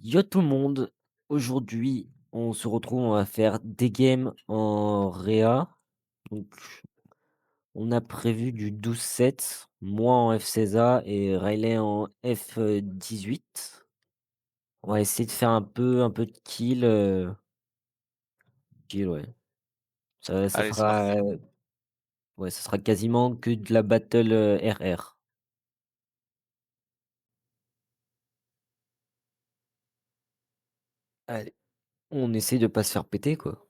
Yo tout le monde, aujourd'hui on se retrouve, on va faire des games en réa. Donc on a prévu du 12-7, moi en F16A et Riley en F18. On va essayer de faire un peu de kill, ouais. Ça Allez, c'est fera, parti. ouais, ça sera quasiment que de la battle, RR. Allez, on essaye de pas se faire péter quoi.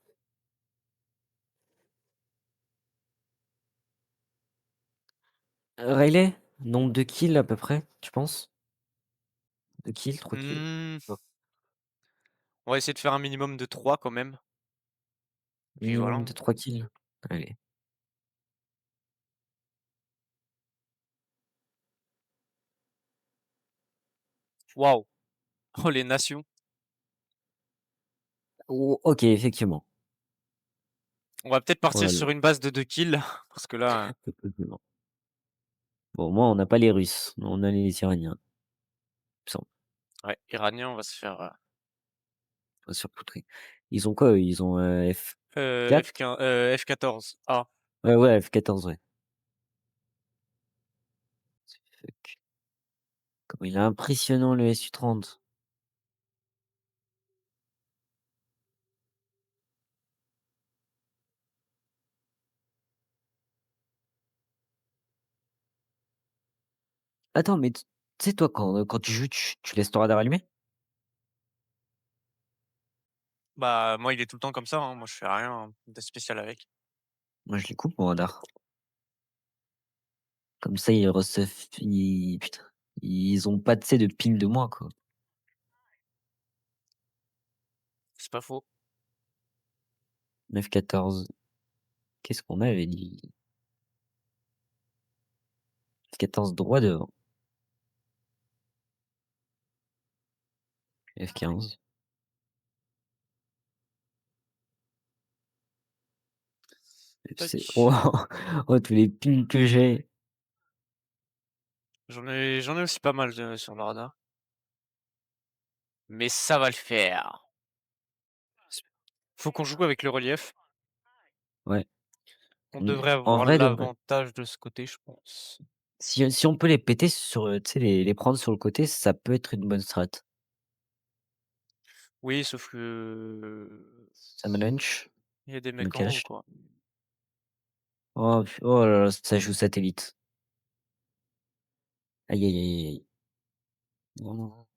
Riley, nombre de kills à peu près, tu penses? 2 kills, 3 kills? Mmh, on va essayer de faire un minimum de 3 quand même. Puis voilà, Minimum hein. de 3 kills? Allez. Waouh! Oh les nations. Oh, OK, effectivement. On va peut-être partir Voilà, sur une base de 2 kills parce que là, effectivement. Bon, au moins, on n'a pas les Russes, on a les Iraniens, il me semble, ouais, iranien, on va se faire, pas surpoutrer. Ils ont quoi eux? Ils ont, F4? F15, F14. Ah, Ouais, ouais, F14, ouais. Fuck. Comment il est impressionnant le Su-30. Attends, mais tu sais, toi, quand tu joues, tu laisses ton radar allumé? bah, moi, il est tout le temps comme ça, hein. Moi, je fais rien de spécial avec. Moi, je les coupe, mon radar. Comme ça, ils recevent ils putain, ils ont pas, tu sais, de ping de moi, quoi. C'est pas faux. F14. Qu'est-ce qu'on avait dit? F14 droit devant. F15. C'est Tac. oh, oh, tous les pings que j'ai. J'en ai aussi pas mal sur le radar. Mais ça va le faire. Faut qu'on joue avec le relief. Ouais. On Mmh, devrait en avoir vrai de vrai, l'avantage de ce côté, je pense. si on peut les péter sur, tu sais, les prendre sur le côté, ça peut être une bonne strat. Oui, sauf que Ça me lunch, il y a des je me mecs en haut, cache. quoi. Oh là là, ça joue satellite. Aïe, aïe, aïe, aïe. Non, non, non.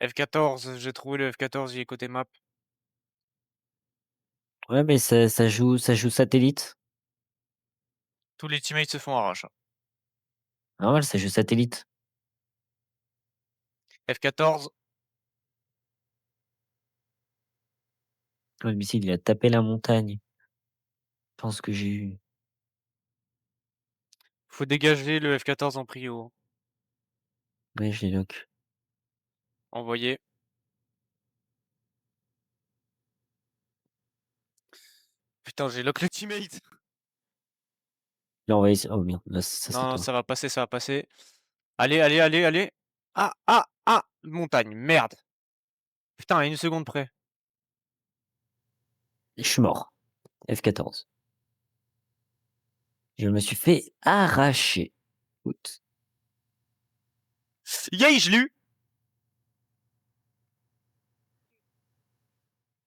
F14, j'ai trouvé le F14, il est côté map. Ouais, mais ça joue satellite. Tous les teammates se font arrache, hein. Normal, ça joue satellite. F14, Oh, le missile, il a tapé la montagne. Je pense que j'ai eu. faut dégager le F14 en prio. Ouais, je l'ai lock. Envoyé. Putain, j'ai lock le teammate. Il a envoyé oh merde, là, ça c'est Non, non, toi. ça va passer, ça va passer. Allez, allez, allez, allez. Ah, ah, ah, montagne, merde. Putain, à une seconde près. Je suis mort. F14. Je me suis fait arracher. Écoute. Yay, je l'ai eu.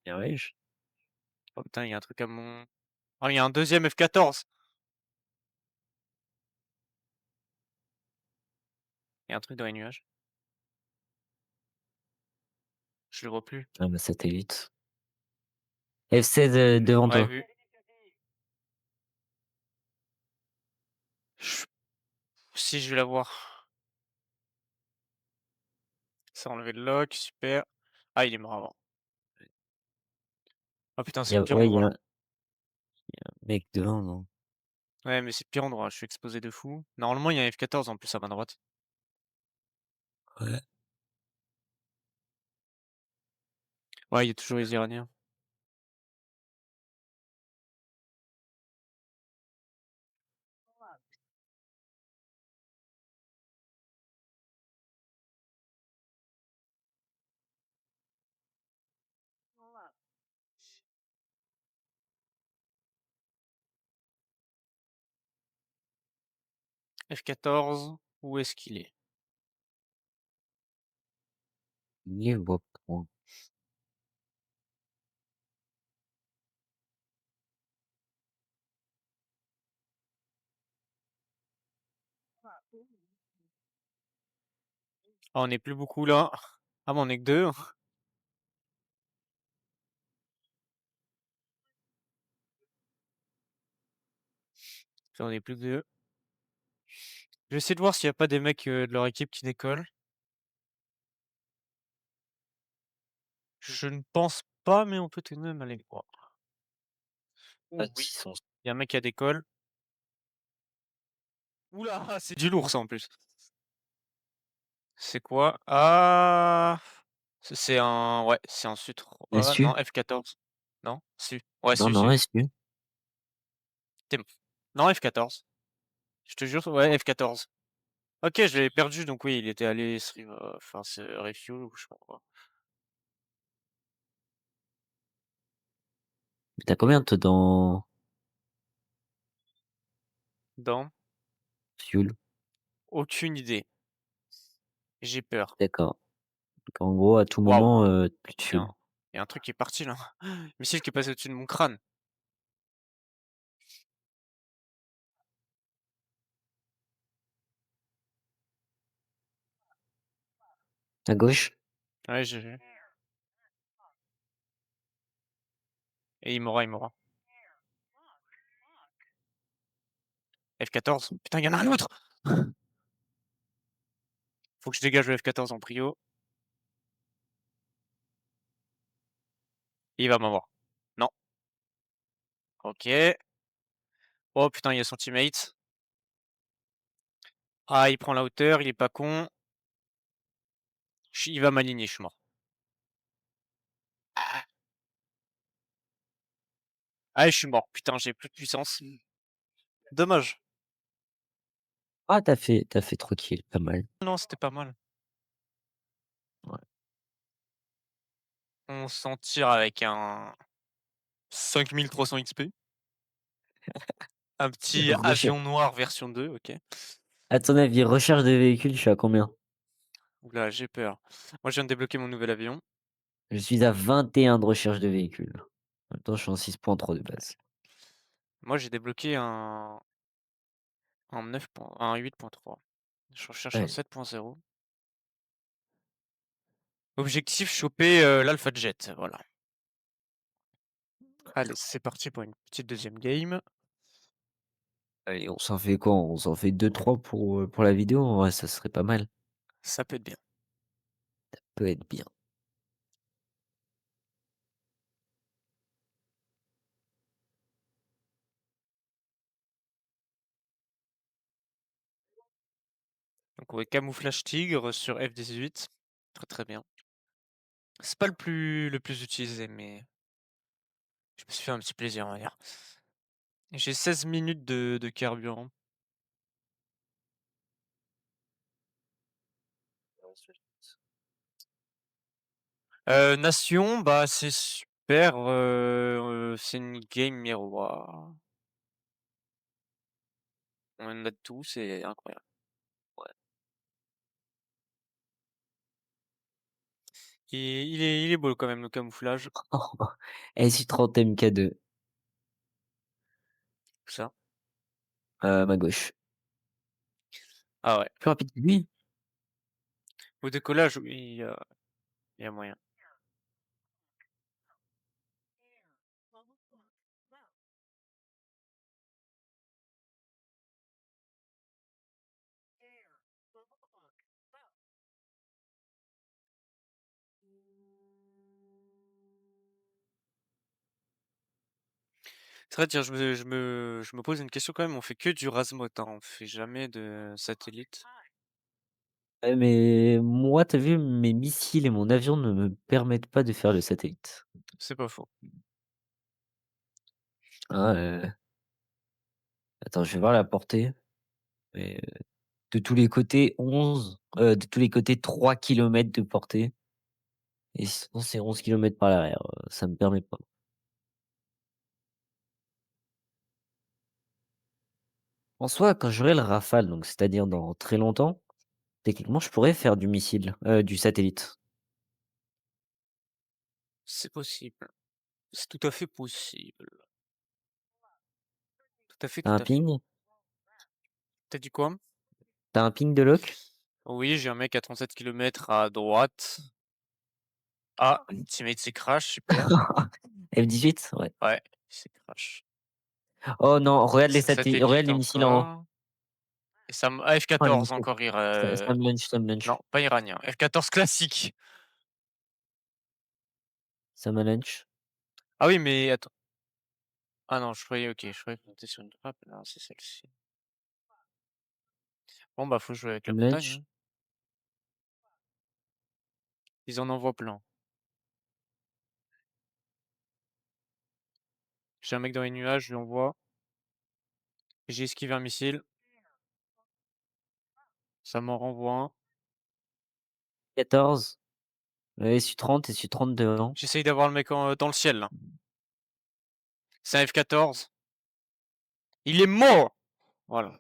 Bien wesh. Oh putain, il y a un truc à mon... Oh, il y a un deuxième F14. Il y a un truc dans les nuages. Je le vois plus. Ah bah satellite. F16, devant Ouais, toi. vu. Je- Si je vais l'avoir. Ça a enlevé le lock, super. Ah, il est mort avant. Ah putain, Il y c'est le a pire ouais, il y a endroit. un mec devant, non? Ouais, mais c'est le pire endroit, je suis exposé de fou. Normalement, il y a un F14 en plus à ma droite. Ouais. Ouais, il y a toujours les Iraniens. F14, où est-ce qu'il est? Niveau point. Ah, on est plus beaucoup là. Ah mais on est que 2. On est plus que 2. Je vais essayer de voir s'il y a pas des mecs, de leur équipe qui décollent. Je ne pense pas, mais on peut tout de même aller voir. Ah, Oh oui, 600. il y a un mec qui a décolle. Ouh là! C'est du lourd ça en plus. C'est quoi? Ah! C'est un ouais, c'est un Su-3 SU? non F14. Non? Su. Ouais, Non, Su, non, Su. SU. Tu non F14. Je te jure, ouais F14. OK, je l'avais perdu donc oui, il était allé se enfin se refuel ou je sais pas quoi. Tu combien toi dans Dans? fuel? Aucune idée. J'ai peur. D'accord. Donc en gros, à tout Waouh! moment, plus de Il y a un fuel. il y a un truc qui est parti là. Missile qui est passé au-dessus de mon crâne. À gauche? Ouais, j'ai vu. Et il m'aura. F14. Putain, il y en a un autre! Faut que je dégage le F14 en prio. Il va m'avoir. Non. OK. Oh putain, il y a son teammate. Ah, il prend la hauteur, il est pas con. Il va m'aligner, je suis mort. Ah, je suis mort. Putain, j'ai plus de puissance. Dommage. Ah, tu fait 3 kills, pas mal. Non, c'était pas mal. Ouais. On s'en tire avec un 5300 XP. Un petit Recher avion noir version 2, OK. À ton avis, recherche de véhicules, je suis à combien? Ouh là, j'ai peur. Moi, je viens de débloquer mon nouvel avion. Je suis à 21 de recherche de véhicules. En même temps, je suis en 6.3 de base. Moi, j'ai débloqué un 9 un 8.3. Je recherche un Ouais. 7.0. Objectif, choper, l'Alpha Jet, voilà. Allez, c'est parti pour une petite deuxième game. Allez, on s'en fait quoi? On s'en fait 2-3 pour la vidéo? Ouais, ça serait pas mal. Ça peut être bien. Peut être bien. Donc ouais, camouflage tigre sur F18. Très, très bien. C'est pas le plus utilisé, mais je me suis fait un petit plaisir, on va dire. J'ai 16 minutes de carburant. Nation, bah, c'est super, c'est une game miroir. On a tout, c'est incroyable. Ouais. Et il est beau quand même le camouflage, SU-30 MK2, tout ça. ma gauche. Ah ouais. Plus rapide que lui? Au décollage, oui, il y a moyen. C'est vrai, tiens, je me pose une question quand même, on fait que du Razmot, hein, on fait jamais de satellite. Mais moi, tu as vu, mes missiles et mon avion ne me permettent pas de faire le satellite. C'est pas faux. Ah, attends, je vais voir la portée, mais de tous les côtés 11, de tous les côtés 3 kilomètres de portée et sinon c'est 11 kilomètres par l'arrière, ça me permet pas. En soi, quand j'aurai le Rafale, donc c'est-à-dire dans très longtemps, techniquement, je pourrais faire du missile, du satellite. C'est possible. C'est tout à fait possible. Tout à fait, Tu tout un à fait. ping? Tu dit quoi? Tu un ping de lock? Oui, j'ai un mec à 37 kilomètres à droite. Ah, une teammate s'est crash, super. F-18? Ouais. Ouais, il s'est crash. Oh non, C'est un regarde satellite les missiles en haut. encore. Et ça me ah Oh les F-14 missiles, encore ça me lunch, ça me non, lunch, pas iranien. F-14 classique. ça me lunch. Ah oui, mais attends. Ah non, je croyais OK, je croyais qu'on était sur une trappe. Non, c'est celle-ci. Bon, bah, faut jouer avec Ça la me montagne, lunch. hein. Ils en envoient plein. J'ai un mec dans les nuages, je lui envoie. J'ai esquivé un missile, ça m'en renvoie un. 14, SU-30, SU-30 devant. J'essaye d'avoir le mec en, dans le ciel là. C'est un F-14. Il est mort! Voilà.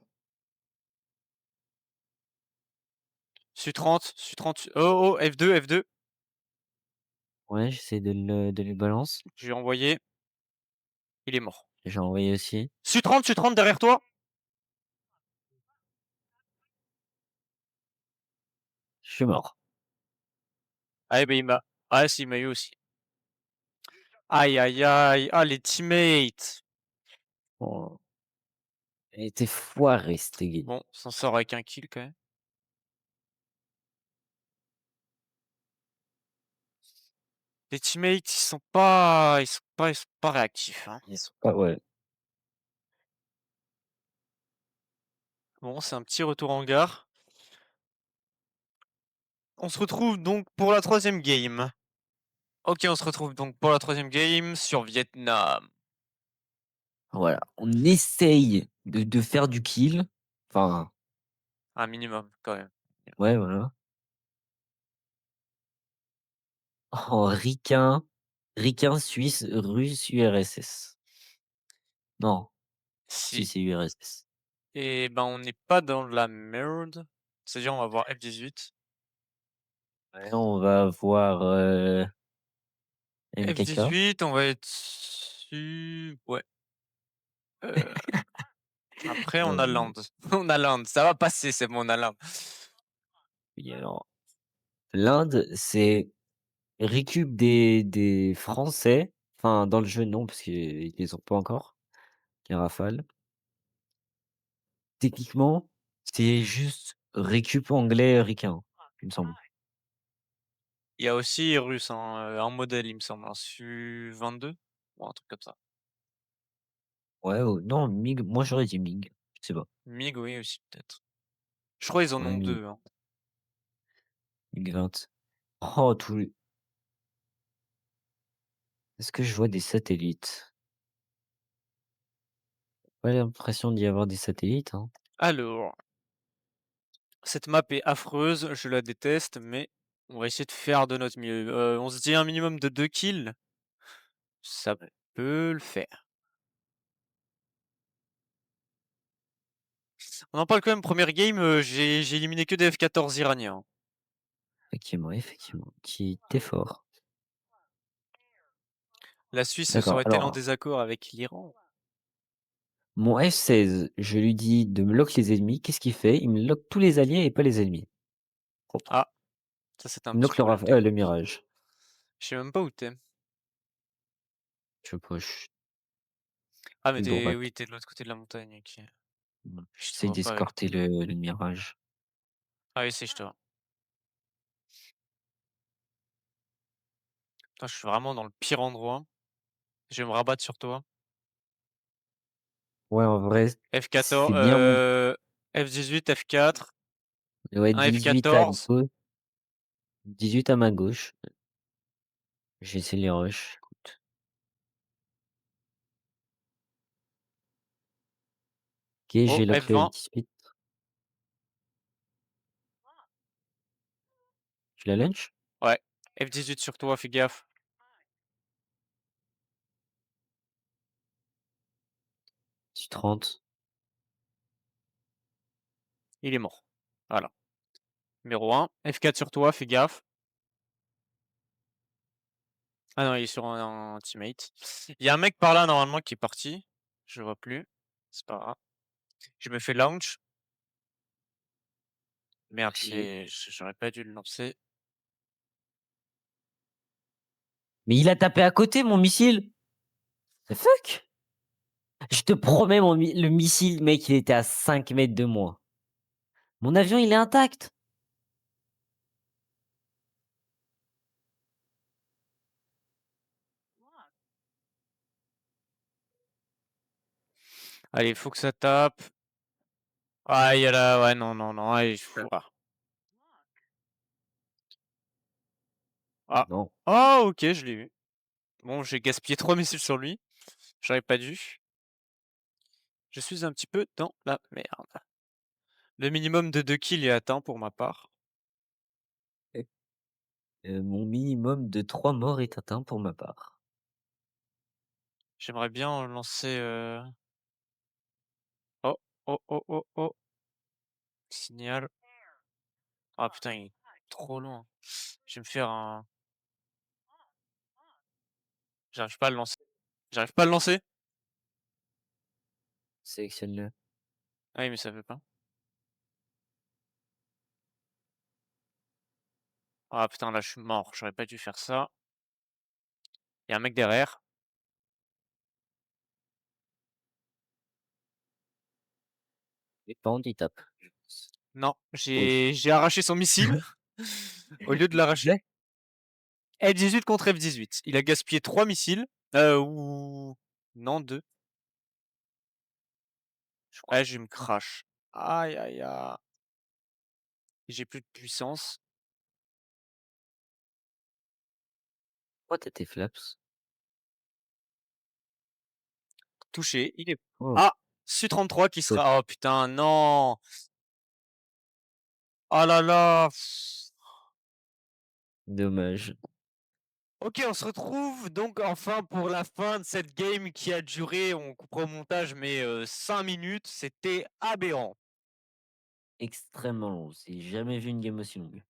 Su-30, Su-30, oh, oh, F2, F2. Ouais, j'essaie de le balance. Je lui ai envoyé, il est mort. J'ai envoyé aussi. Su-30, Su-30 derrière toi! Je suis mort. Ah, eh ben il m'a ah si, il m'a eu aussi. Aïe, aïe, aïe. Ah, les teammates! Oh, elle était foirée cette game. Bon, s'en sort avec un kill quand même. Les teammates, ils sont pas réactifs, hein. Ils sont pas ouais. Bon, c'est un petit retour en gare. On se retrouve donc pour la troisième game. OK, on se retrouve donc pour la troisième game sur Vietnam. Voilà, on essaye de faire du kill. Enfin, Un minimum quand même. ouais, voilà. En ricain suisse, russe, URSS. Non, si Si c'est URSS. et ben, on n'est pas dans la merde. C'est-à-dire, on va voir F-18. Ouais, on va voir, MKK. F-18, on va être su ouais, heu, après on a Hem, Land. On a Land, ça va passer, c'est bon, on a Land. oui alors, l'Inde, c'est récup des Français, enfin dans le jeu non, parce qu'ils les ont pas encore, les Rafales. Techniquement, c'est juste récup anglais ricain, il me semble. Il y a aussi russe, hein, un modèle, il me semble, un Su-22 ou un truc comme ça. Ouais, non, MiG, moi j'aurais dit MiG, je sais pas. MiG, oui, aussi peut-être. Je crois ils en Ouais, ont 2, hein. MiG 20. Oh tous les est-ce que je vois des satellites? Pas l'impression d'y avoir des satellites, hein. Alors, cette map est affreuse, je la déteste, mais on va essayer de faire de notre mieux. On se dit un minimum de 2 kills, ça peut le faire. On en parle quand même, première game, j'ai éliminé que des F-14 iraniens. Effectivement, effectivement, tu es fort. La Suisse D'accord, serait-elle en alors, désaccord avec l'Iran? mon F-16, je lui dis de me lock les ennemis, qu'est-ce qu'il fait? Il me lock tous les alliés et pas les ennemis. Propre. Ah, ça c'est un Il me petit lock le problème le technique. Mirage. Je sais même pas où tu es. Je push Ah mais de tu droite. oui, tu de l'autre côté de la montagne, OK. Je te J'essaie vois pas avec d'escorter le Mirage. ah oui, si, je te vois. Putain, je suis vraiment dans le pire endroit. Je vais me rabattre sur toi. Ouais, en vrai, F14, c'est bien mon F18, F4, ouais, un 18 à F14. gauche, 18 à ma gauche. J'ai essayé les rushs. Écoute. OK, Oh, j'ai lock le F20. F-18. Tu la launch? Ouais. F18 sur toi, fais gaffe. Su 30. Il est mort. Voilà. Numéro 1. F4 sur toi, fais gaffe. Ah non, il est sur un teammate. Il y a un mec par là normalement qui est parti. Je le vois plus. C'est pas grave. Je me fais launch. Merde, Merci. j'aurais pas dû le lancer. Mais il a tapé à côté mon missile! The fuck? Je te promets le missile, mec, il était à 5 mètres de moi. Mon avion, il est intact. Allez, faut que ça tape. Ah, il y a là, ouais, non, non, non, allez, ah. Ah. Non, Ah, OK, je l'ai eu. Bon, j'ai gaspillé 3 missiles sur lui. J'aurais pas dû. Je suis un petit peu dans la merde. Le minimum de 2 kills est atteint pour ma part. mon minimum de 3 morts est atteint pour ma part. J'aimerais bien lancer, oh, oh, oh, oh, oh, signal. Ah putain, il est trop loin. Je vais me faire un j'arrive pas à le lancer. J'arrive pas à le lancer? Sélectionne-le. Ah oui, mais ça veut pas. Ah putain, là, je suis mort. J'aurais pas dû faire ça. Il y a un mec derrière. Et pas il tape. Non, Oui. j'ai arraché son missile au lieu de l'arracher. F18 contre F18. Il a gaspillé 3 missiles, ou non 2. Je crois. Ouais, je me crash. Aïe, aïe, aïe. J'ai plus de puissance. Pourquoi tu tes flaps? Touché, il est Oh, ah! Su-33 qui c'est sera oh putain, non! Oh là là! dommage. OK, on se retrouve donc enfin pour la fin de cette game qui a duré, on coupera au montage, mais 5 minutes. C'était aberrant. Extrêmement long. J'ai jamais vu une game aussi longue.